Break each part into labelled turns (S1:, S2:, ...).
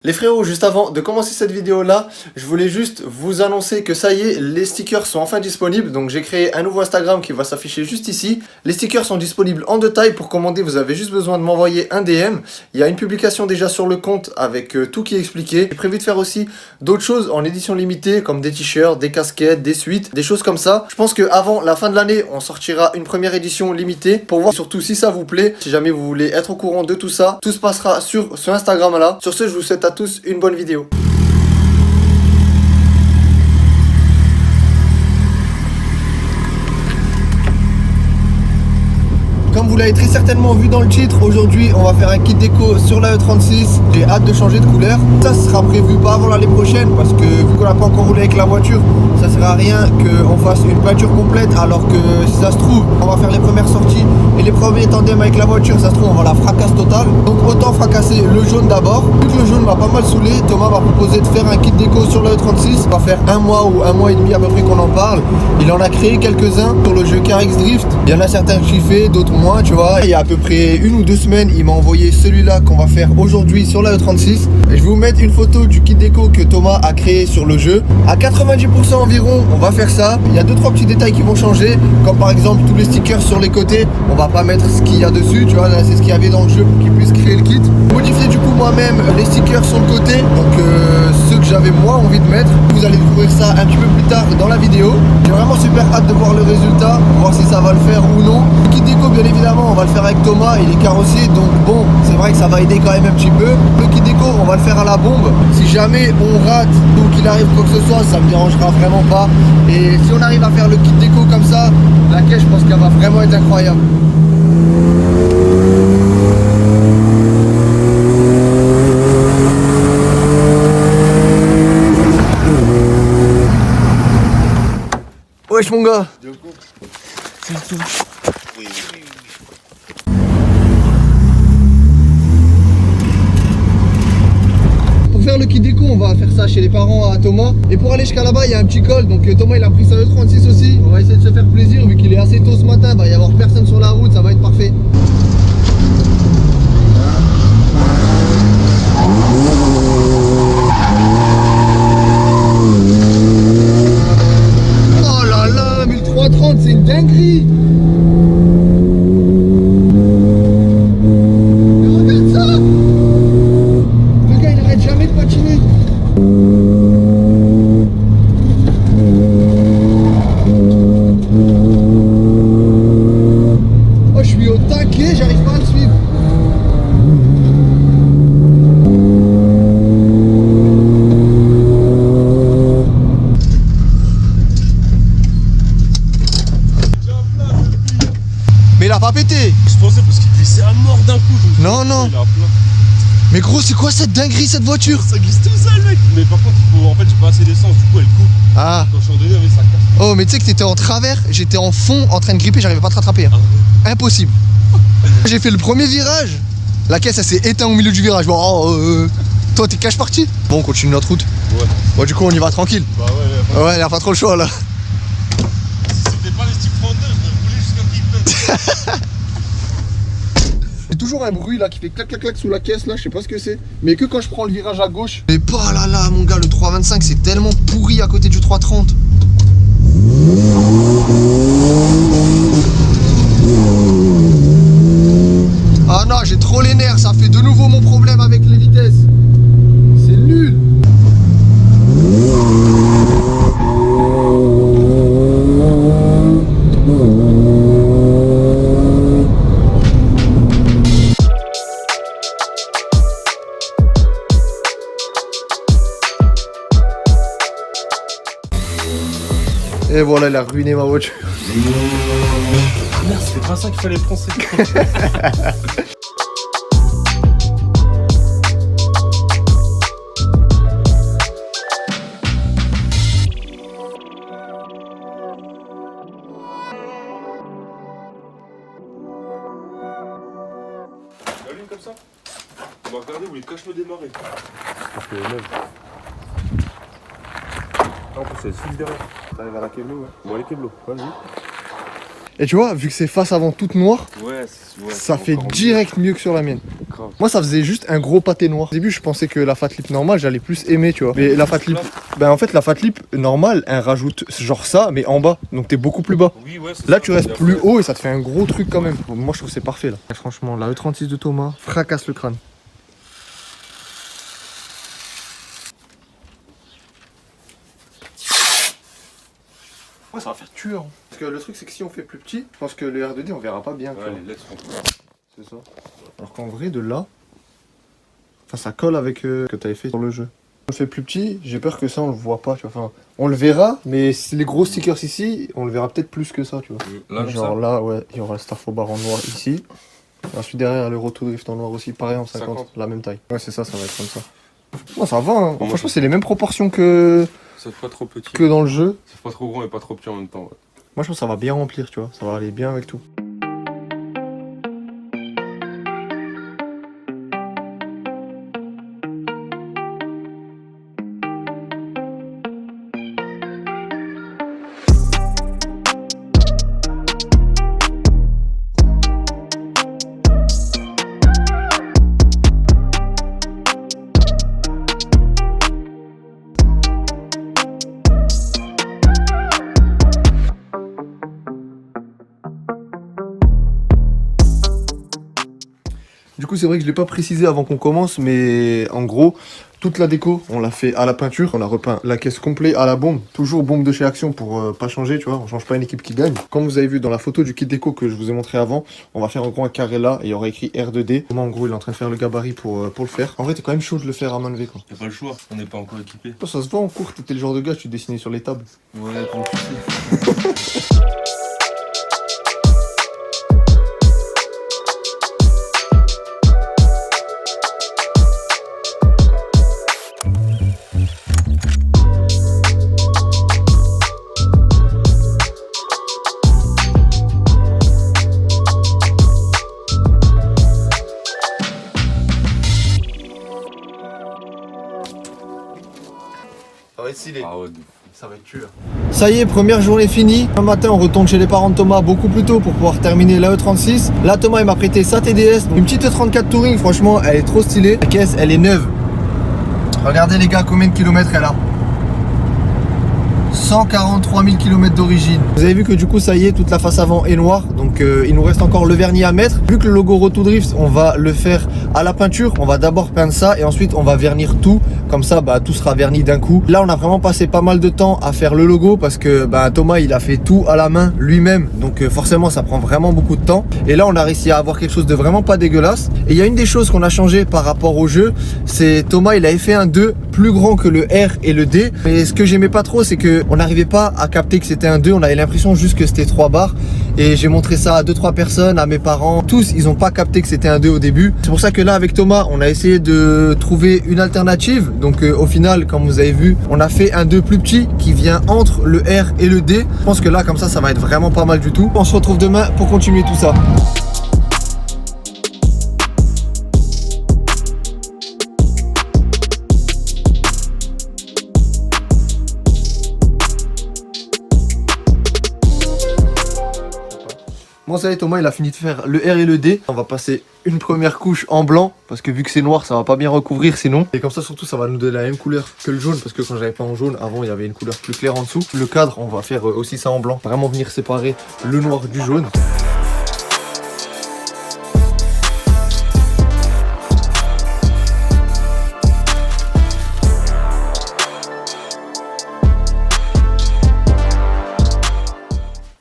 S1: Les frérots, juste avant de commencer cette vidéo là, je voulais juste vous annoncer que ça y est, les stickers sont enfin disponibles. Donc j'ai créé un nouveau Instagram qui va s'afficher juste ici. Les stickers sont disponibles en détail. Pour commander, vous avez juste besoin de m'envoyer un DM. Il y a une publication déjà sur le compte avec tout qui est expliqué. J'ai prévu de faire aussi d'autres choses en édition limitée, comme des t-shirts, des casquettes, des suites, des choses comme ça. Je pense qu'avant la fin de l'année, on sortira une première édition limitée pour voir surtout si ça vous plaît. Si jamais vous voulez être au courant de tout ça, tout se passera sur ce Instagram là. Sur ce, je vous souhaite à tous une bonne vidéo. Comme vous l'avez très certainement vu dans le titre, aujourd'hui on va faire un kit déco sur la E36. J'ai hâte de changer de couleur. Ça sera prévu pas avant l'année prochaine parce que vu qu'on n'a pas encore roulé avec la voiture, ça sert à rien qu'on fasse une peinture complète alors que si ça se trouve, on va faire les premières sorties et les premiers tandems avec la voiture, ça se trouve on va la fracasse totale. Donc autant fracasser le jaune d'abord. Vu que le jaune m'a pas mal saoulé, Thomas m'a proposé de faire un kit déco sur la E36. Ça va faire un mois ou un mois et demi à peu près qu'on en parle. Il en a créé quelques-uns sur le jeu CarX Drift. Il y en a certains que j'ai fait, d'autres moins, tu vois. Il y a à peu près 1 ou 2 semaines, il m'a envoyé celui-là qu'on va faire aujourd'hui sur la E36. Et je vais vous mettre une photo du kit déco que Thomas a créé sur le jeu. À 90% environ, on va faire ça. Il y a 2-3 petits détails qui vont changer, comme par exemple tous les stickers sur les côtés. On va pas mettre ce qu'il y a dessus, tu vois, là c'est ce qu'il y avait dans le jeu pour qu'il puisse créer le kit. Modifier du coup moi-même les stickers sur le côté, donc ceux que j'avais moi envie de mettre. Vous allez découvrir ça un petit peu plus tard dans la vidéo. J'ai vraiment super hâte de voir le résultat, voir si ça va le faire ou non. Le kit déco, bien évidemment, on va le faire avec Thomas, il est carrossier, donc bon, c'est vrai que ça va aider quand même un petit peu. Le kit déco, on va le faire à la bombe. Si jamais on rate ou qu'il arrive quoi que ce soit, ça me dérangera vraiment pas. Et si on arrive à faire le kit déco comme ça, la caisse, je pense qu'elle va vraiment être incroyable. Wesh mon gars. C'est tout. Oui. Pour faire le kit déco, on va faire ça chez les parents à Thomas. Et pour aller jusqu'à là-bas, il y a un petit col. Donc Thomas il a pris sa E36 aussi. On va essayer de se faire plaisir vu qu'il est assez tôt ce matin. Il va y avoir personne sur la route, ça va être parfait. Oh là là, 1330, c'est une dinguerie. Pété.
S2: Je pensais parce qu'il glissait à mort d'un coup.
S1: Non, non. Mais gros, c'est quoi cette dinguerie, cette voiture?
S2: Ça glisse tout seul, mec. Mais par contre, en fait, j'ai pas assez d'essence, du coup, elle coupe.
S1: Ah.
S2: Quand je suis en délire, ça casse.
S1: Oh, mais tu sais que t'étais en travers, j'étais en fond en train de gripper, j'arrivais pas à te rattraper. Hein. Ah, impossible. J'ai fait le premier virage. La caisse, elle s'est éteinte au milieu du virage. Bon, toi, t'es cash parti. Bon, on continue notre route.
S2: Ouais.
S1: Bon, du coup, on y va tranquille.
S2: Bah ouais.
S1: Ouais, il y a pas trop le choix là.
S2: Si c'était pas les stick 32, je vais rouler jusqu'à Clifton.
S1: C'est toujours un bruit là qui fait clac clac clac sous la caisse là, je sais pas ce que c'est. Mais que quand je prends le virage à gauche. Mais pas là là mon gars, le 325 c'est tellement pourri à côté du 330. Ah non, j'ai trop les nerfs, ça fait de nouveau mon problème avec les vitesses. C'est nul. Et voilà, il a ruiné ma voiture.
S2: Merde, c'était pas ça qu'il fallait penser. Allume comme ça. On va regarder où les caches me démarrer. Parce que même. En plus, c'est le fil derrière. Ça arrive à la Keblo, ouais. Bon, allez, Keblo, vas-y.
S1: Et tu vois, vu que c'est face avant toute noire,
S2: Ouais,
S1: ça fait direct mieux que sur la mienne.
S2: Grave.
S1: Moi, ça faisait juste un gros pâté noir. Au début, je pensais que la fat lip normale, j'allais plus aimer, tu vois. Mais la fat lip, ben en fait, la fat lip normale, elle rajoute genre ça, mais en bas. Donc t'es beaucoup plus bas.
S2: Oui, ouais,
S1: Là, tu restes plus haut et ça te fait un gros truc quand même. Moi, je trouve que c'est parfait là. Et franchement, la E36 de Thomas fracasse le crâne. Ouais, ça va faire tueur. Parce que le truc, c'est que si on fait plus petit, je pense que le R2D, on verra pas bien.
S2: Ouais, les lettres sont.
S1: C'est ça. Alors qu'en vrai, de là, enfin, ça colle avec ce que tu avais fait sur le jeu. On le fait plus petit, j'ai peur que ça, on le voit pas. Tu vois. Enfin, on le verra, mais les gros stickers ici, on le verra peut-être plus que ça, tu vois.
S2: Là,
S1: genre là, ouais, il y aura le Starfobar en noir ici. Et ensuite, derrière, le Roto Drift en noir aussi, pareil en 50, la même taille. Ouais, c'est ça, ça va être comme ça. Bon, ça va, hein. Franchement, c'est les mêmes proportions que
S2: Ça fait pas trop petit.
S1: Que dans le jeu.
S2: Ça fait pas trop gros et pas trop petit en même temps. Ouais.
S1: Moi, je pense que ça va bien remplir, tu vois. Ça va aller bien avec tout. Du coup, c'est vrai que je ne l'ai pas précisé avant qu'on commence, mais en gros, toute la déco, on l'a fait à la peinture. On a repeint la caisse complète à la bombe. Toujours bombe de chez Action pour pas changer, tu vois. On change pas une équipe qui gagne. Comme vous avez vu dans la photo du kit déco que je vous ai montré avant, on va faire en gros un carré là et il y aura écrit R2D. Comment en gros, il est en train de faire le gabarit pour le faire. En vrai, t'es quand même chaud de le faire à main levée, quoi.
S2: Y'a pas le choix, on n'est pas encore équipé.
S1: Ça se voit en cours, t'étais le genre de gars, tu dessinais sur les tables.
S2: Ouais, comme tu sais.
S1: Ça va être stylé.
S2: Ah ouais,
S1: ça va être tueur. Ça y est, première journée finie. Un matin, on retourne chez les parents de Thomas beaucoup plus tôt pour pouvoir terminer la E36. Là, Thomas, il m'a prêté sa TDS. Une petite E34 Touring, franchement, elle est trop stylée. La caisse, elle est neuve. Regardez les gars, combien de kilomètres elle a. 143 000 km d'origine. Vous avez vu que du coup ça y est, toute la face avant est noire. Donc il nous reste encore le vernis à mettre. Vu que le logo Roto Drift, on va le faire à la peinture. On va d'abord peindre ça et ensuite on va vernir tout. Comme ça, tout sera verni d'un coup. Là, on a vraiment passé pas mal de temps à faire le logo parce que Thomas, il a fait tout à la main lui-même. Donc forcément, ça prend vraiment beaucoup de temps. Et là, on a réussi à avoir quelque chose de vraiment pas dégueulasse. Et il y a une des choses qu'on a changé par rapport au jeu. C'est Thomas, il avait fait un 2 plus grand que le R et le D. Mais ce que j'aimais pas trop, c'est que on n'arrivait pas à capter que c'était un 2. On avait l'impression juste que c'était 3 barres. Et j'ai montré ça à 2-3 personnes, à mes parents. Tous, ils n'ont pas capté que c'était un 2 au début. C'est pour ça que là, avec Thomas, on a essayé de trouver une alternative. Donc au final, comme vous avez vu, on a fait un 2 plus petit qui vient entre le R et le D. Je pense que là, comme ça va être vraiment pas mal du tout. On se retrouve demain pour continuer tout ça. Bon ça y est, Thomas il a fini de faire le R et le D. On va passer une première couche en blanc parce que vu que c'est noir ça va pas bien recouvrir sinon. Et comme ça surtout ça va nous donner la même couleur que le jaune parce que quand j'avais pas en jaune avant il y avait une couleur plus claire en dessous. Le cadre on va faire aussi ça en blanc. Vraiment venir séparer le noir du jaune.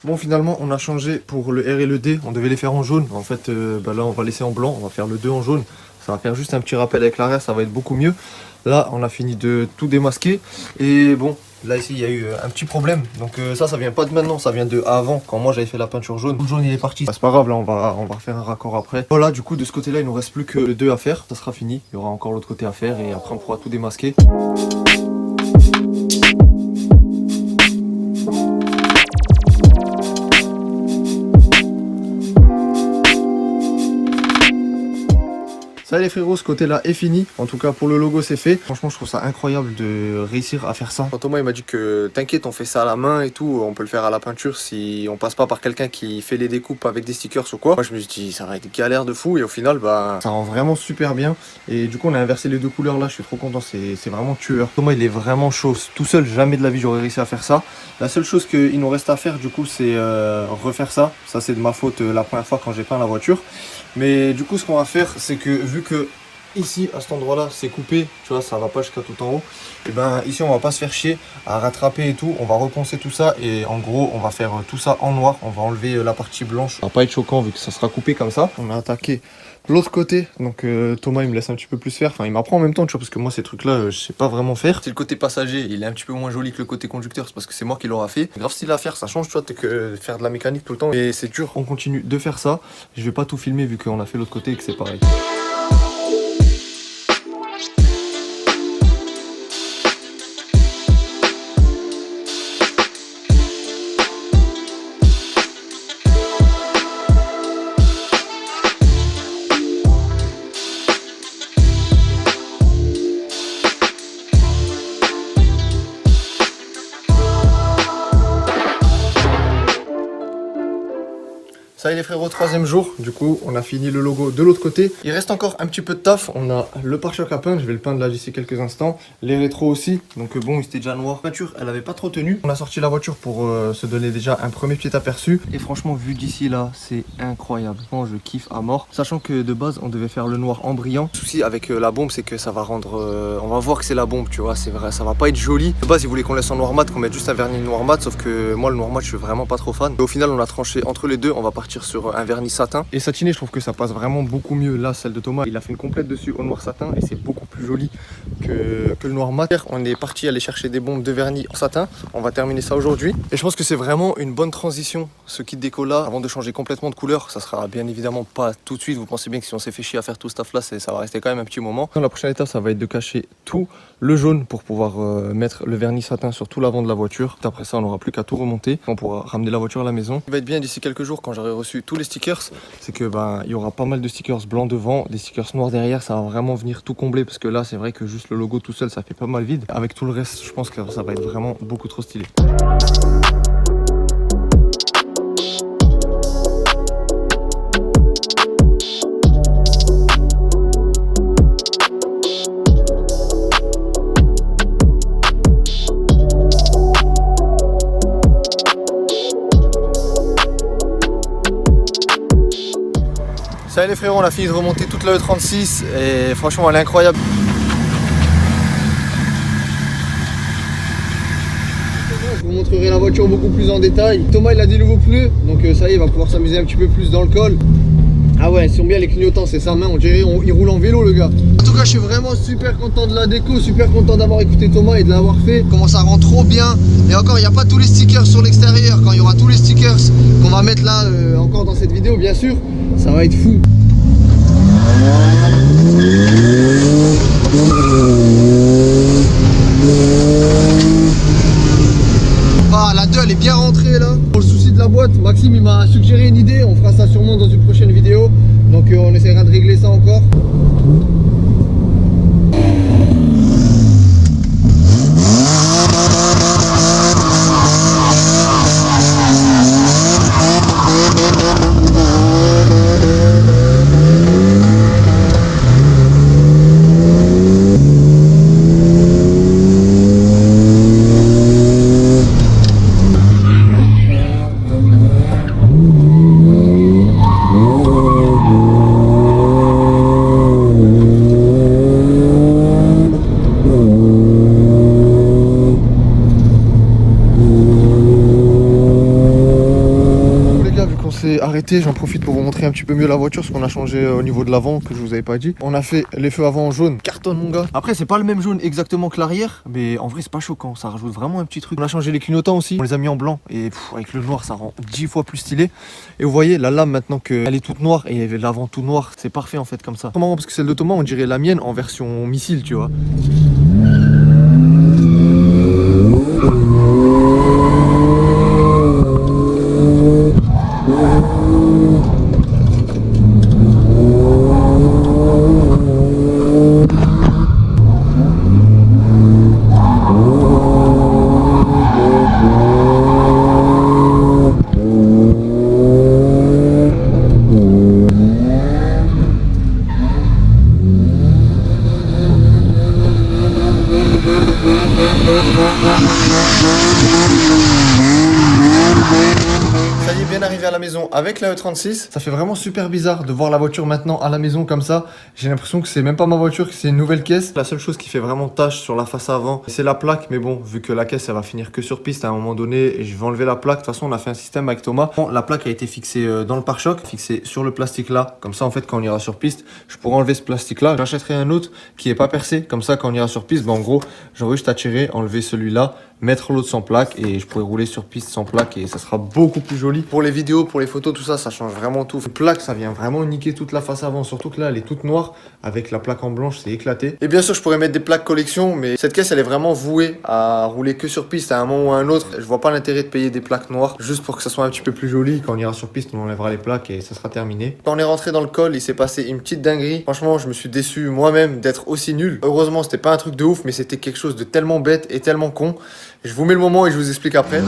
S1: Bon finalement on a changé pour le R et le D, on devait les faire en jaune, en fait là on va laisser en blanc, on va faire le 2 en jaune, ça va faire juste un petit rappel avec l'arrière, ça va être beaucoup mieux. Là on a fini de tout démasquer et bon là ici il y a eu un petit problème, donc ça vient pas de maintenant, ça vient de avant quand moi j'avais fait la peinture jaune. Le jaune il est parti, c'est pas grave, là on va refaire un raccord après. Voilà du coup de ce côté là il nous reste plus que le 2 à faire, ça sera fini, il y aura encore l'autre côté à faire et après on pourra tout démasquer. Ça les frérots, ce côté là est fini, en tout cas pour le logo c'est fait. Franchement je trouve ça incroyable de réussir à faire ça. Quand Thomas il m'a dit que t'inquiète on fait ça à la main et tout, on peut le faire à la peinture si on passe pas par quelqu'un qui fait les découpes avec des stickers ou quoi. Moi je me suis dit ça va être galère de fou et au final bah ça rend vraiment super bien. Et du coup on a inversé les deux couleurs là, je suis trop content, c'est vraiment tueur. Thomas il est vraiment chaud, tout seul jamais de la vie j'aurais réussi à faire ça. La seule chose qu'il nous reste à faire du coup c'est refaire ça. Ça c'est de ma faute la première fois quand j'ai peint la voiture. Mais du coup ce qu'on va faire c'est que vu que ici à cet endroit là c'est coupé, tu vois ça va pas jusqu'à tout en haut, et ben ici on va pas se faire chier à rattraper et tout, on va reponcer tout ça et en gros on va faire tout ça en noir, on va enlever la partie blanche, ça va pas être choquant vu que ça sera coupé comme ça. On a attaqué l'autre côté, donc Thomas il me laisse un petit peu plus faire, enfin il m'apprend en même temps tu vois, parce que moi ces trucs là je sais pas vraiment faire. C'est le côté passager, il est un petit peu moins joli que le côté conducteur, c'est parce que c'est moi qui l'aura fait. Grave style à faire, ça change tu vois que faire de la mécanique tout le temps et c'est dur. On continue de faire ça, je vais pas tout filmer vu qu'on a fait l'autre côté et que c'est pareil. Ça y est les frérots, troisième jour, du coup on a fini le logo de l'autre côté. Il reste encore un petit peu de taf, on a le pare-choc à peindre, je vais le peindre là d'ici quelques instants. Les rétros aussi, donc bon il était déjà noir. La voiture elle avait pas trop tenu, on a sorti la voiture pour se donner déjà un premier petit aperçu. Et franchement vu d'ici là c'est incroyable, franchement je kiffe à mort. Sachant que de base on devait faire le noir en brillant. Le souci avec la bombe c'est que ça va rendre, on va voir que c'est la bombe tu vois, c'est vrai, ça va pas être joli. De base ils voulaient qu'on laisse en noir mat, qu'on mette juste un vernis noir mat, sauf que moi le noir mat je suis vraiment pas trop fan. Et au final on a tranché entre les deux, on va partir sur un vernis satin. Et satiné je trouve que ça passe vraiment beaucoup mieux. Là celle de Thomas il a fait une complète dessus au noir satin et c'est beaucoup plus joli que le noir mat. On est parti aller chercher des bombes de vernis en satin, on va terminer ça aujourd'hui. Et je pense que c'est vraiment une bonne transition ce kit déco là, avant de changer complètement de couleur. Ça sera bien évidemment pas tout de suite, vous pensez bien que si on s'est fait chier à faire tout ce taf là, ça va rester quand même un petit moment. Dans la prochaine étape ça va être de cacher tout le jaune pour pouvoir mettre le vernis satin sur tout l'avant de la voiture. Après ça on n'aura plus qu'à tout remonter, on pourra ramener la voiture à la maison. Ce qui va être bien d'ici quelques jours quand j'aurai reçu tous les stickers, c'est que il y aura pas mal de stickers blancs devant, des stickers noirs derrière, ça va vraiment venir tout combler parce que là c'est vrai que juste le logo tout seul ça fait pas mal vide. Avec tout le reste je pense que ça va être vraiment beaucoup trop stylé. Ça y est les frérots, on a fini de remonter toute la E36 et franchement elle est incroyable. Je vous montrerai la voiture beaucoup plus en détail. Thomas il a des nouveaux pneus, donc ça y est il va pouvoir s'amuser un petit peu plus dans le col. Ah ouais, ils sont bien les clignotants, c'est sa main, on dirait il roule en vélo le gars. En tout cas je suis vraiment super content de la déco, super content d'avoir écouté Thomas et de l'avoir fait. Comment ça rend trop bien. Et encore il n'y a pas tous les stickers sur l'extérieur, quand il y aura tous les stickers qu'on va mettre là encore dans cette vidéo bien sûr, ça va être fou. Ah la 2 elle est bien rentrée là. Pour le souci de la boîte, Maxime il m'a suggéré une idée, on fera ça sûrement dans une prochaine vidéo. Donc on essaiera de régler ça encore. Arrêté, j'en profite pour vous montrer un petit peu mieux la voiture, ce qu'on a changé au niveau de l'avant que je vous avais pas dit. On a fait les feux avant en jaune, carton mon gars. Après c'est pas le même jaune exactement que l'arrière, mais en vrai c'est pas choquant, ça rajoute vraiment un petit truc. On a changé les clignotants aussi, on les a mis en blanc et avec le noir ça rend 10 fois plus stylé. Et vous voyez la lame maintenant qu'elle est toute noire et l'avant tout noir, c'est parfait en fait comme ça. C'est marrant parce que celle de Thomas on dirait la mienne en version missile tu vois. Ça y est, bien arrivé à la maison avec la E36. Ça fait vraiment super bizarre de voir la voiture maintenant à la maison comme ça. J'ai l'impression que c'est même pas ma voiture, que c'est une nouvelle caisse. La seule chose qui fait vraiment tâche sur la face avant, c'est la plaque. Mais bon, vu que la caisse, elle va finir que sur piste à un moment donné, et je vais enlever la plaque. De toute façon, on a fait un système avec Thomas. Bon, la plaque a été fixée dans le pare-choc, fixée sur le plastique là. Comme ça, en fait, quand on ira sur piste, je pourrai enlever ce plastique là. J'achèterai un autre qui est pas percé. Comme ça, quand on ira sur piste, bah, en gros, j'aurai juste à tirer, enlever celui-là, mettre l'autre sans plaque et je pourrai rouler sur piste sans plaque et ça sera beaucoup plus joli. Pour les vidéos, pour les photos, tout ça, ça change vraiment tout. La plaque, ça vient vraiment niquer toute la face avant, surtout que là, elle est toute noire avec la plaque en blanche, c'est éclaté. Et bien sûr, je pourrais mettre des plaques collection, mais cette caisse, elle est vraiment vouée à rouler que sur piste à un moment ou à un autre. Je vois pas l'intérêt de payer des plaques noires juste pour que ça soit un petit peu plus joli. Quand on ira sur piste, on enlèvera les plaques et ça sera terminé. Quand on est rentré dans le col, il s'est passé une petite dinguerie. Franchement, je me suis déçu moi-même d'être aussi nul. Heureusement, c'était pas un truc de ouf, mais c'était quelque chose de tellement bête et tellement con. Je vous mets le moment et je vous explique après.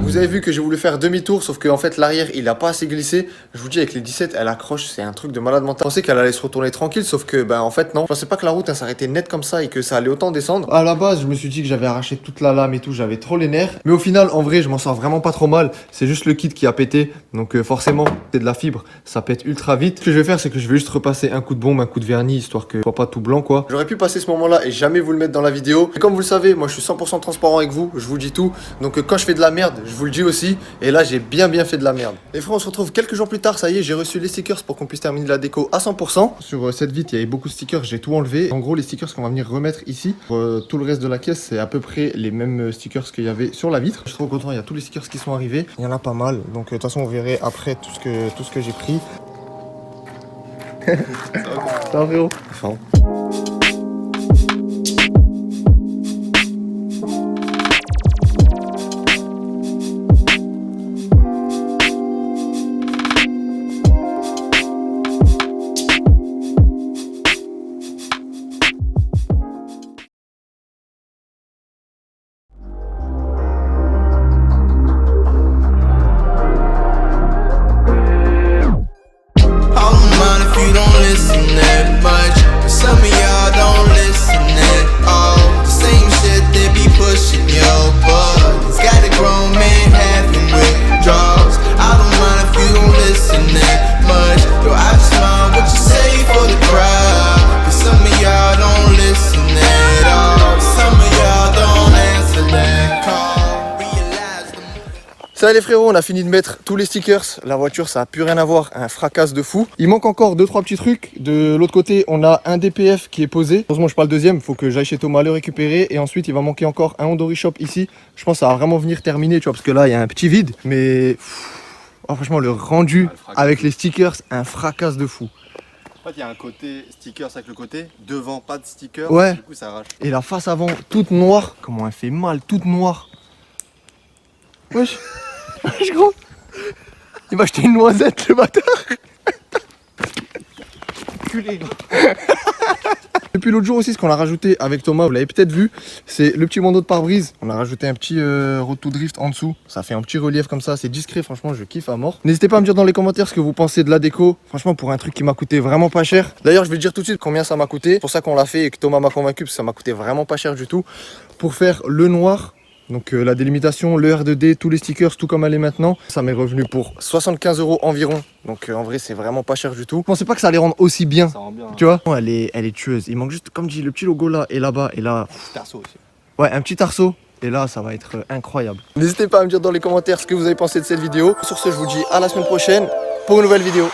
S1: Vous avez vu que j'ai voulu faire demi-tour, sauf qu'en fait l'arrière il a pas assez glissé. Je vous dis, avec les 17 elle accroche, c'est un truc de malade mental. Je pensais qu'elle allait se retourner tranquille, sauf que bah en fait non. Je pensais pas que la route elle s'arrêtait net comme ça et que ça allait autant descendre. À la base je me suis dit que j'avais arraché toute la lame et tout, j'avais trop les nerfs. Mais au final en vrai je m'en sors vraiment pas trop mal. C'est juste le kit qui a pété, donc forcément c'est de la fibre, ça pète ultra vite. Ce que je vais faire c'est que je vais juste repasser un coup de bombe, un coup de vernis, histoire que ce soit pas tout blanc quoi. J'aurais pu passer ce moment là et jamais vous le mettre dans la vidéo. Mais comme vous le savez, moi je suis 100% transparent avec vous, je vous dis tout. Donc quand je fais de la merde, je vous le dis aussi. Et là j'ai bien fait de la merde. Les frères, on se retrouve quelques jours plus tard. Ça y est, j'ai reçu les stickers pour qu'on puisse terminer la déco à 100%. Sur cette vitre il y avait beaucoup de stickers, j'ai tout enlevé. En gros les stickers qu'on va venir remettre ici, tout le reste de la caisse c'est à peu près les mêmes stickers qu'il y avait sur la vitre. Je suis trop content, il y a tous les stickers qui sont arrivés. Il y en a pas mal, donc de toute façon vous verrez après tout ce que j'ai pris. Ça va frérot. Enfin. Ça va les frérots, on a fini de mettre tous les stickers. La voiture ça a plus rien à voir, un fracasse de fou. Il manque encore 2-3 petits trucs. De l'autre côté on a un DPF qui est posé. Heureusement je parle deuxième, il faut que j'aille chez Thomas le récupérer. Et ensuite il va manquer encore un Honda Shop ici. Je pense que ça va vraiment venir terminer, tu vois, parce que là il y a un petit vide. Mais oh, franchement le rendu avec les stickers, un fracasse de fou.
S3: En fait, il y a un côté stickers avec le côté, devant pas de stickers,
S1: ouais.
S3: Du coup ça arrache.
S1: Et la face avant toute noire, comment elle fait mal, toute noire. Wesh. Wesh gros. Il m'a acheté une noisette le bâtard. Culé. Depuis l'autre jour aussi, ce qu'on a rajouté avec Thomas, vous l'avez peut-être vu, c'est le petit bandeau de pare-brise. On a rajouté un petit road to drift en dessous. Ça fait un petit relief comme ça, c'est discret, franchement je kiffe à mort. N'hésitez pas à me dire dans les commentaires ce que vous pensez de la déco. Franchement pour un truc qui m'a coûté vraiment pas cher. D'ailleurs je vais dire tout de suite combien ça m'a coûté. C'est pour ça qu'on l'a fait et que Thomas m'a convaincu, parce que ça m'a coûté vraiment pas cher du tout. Pour faire le noir, donc la délimitation, le R2D, tous les stickers, tout comme elle est maintenant, ça m'est revenu pour 75 € environ. Donc en vrai c'est vraiment pas cher du tout. Je pensais pas que ça allait rendre aussi bien.
S3: Ça rend bien.
S1: Tu vois, elle est tueuse. Il manque juste, comme dit, le petit logo là et là-bas et là.
S3: Un petit arceau aussi.
S1: Ouais, un petit arceau. Et là ça va être incroyable. N'hésitez pas à me dire dans les commentaires ce que vous avez pensé de cette vidéo. Sur ce je vous dis à la semaine prochaine pour une nouvelle vidéo.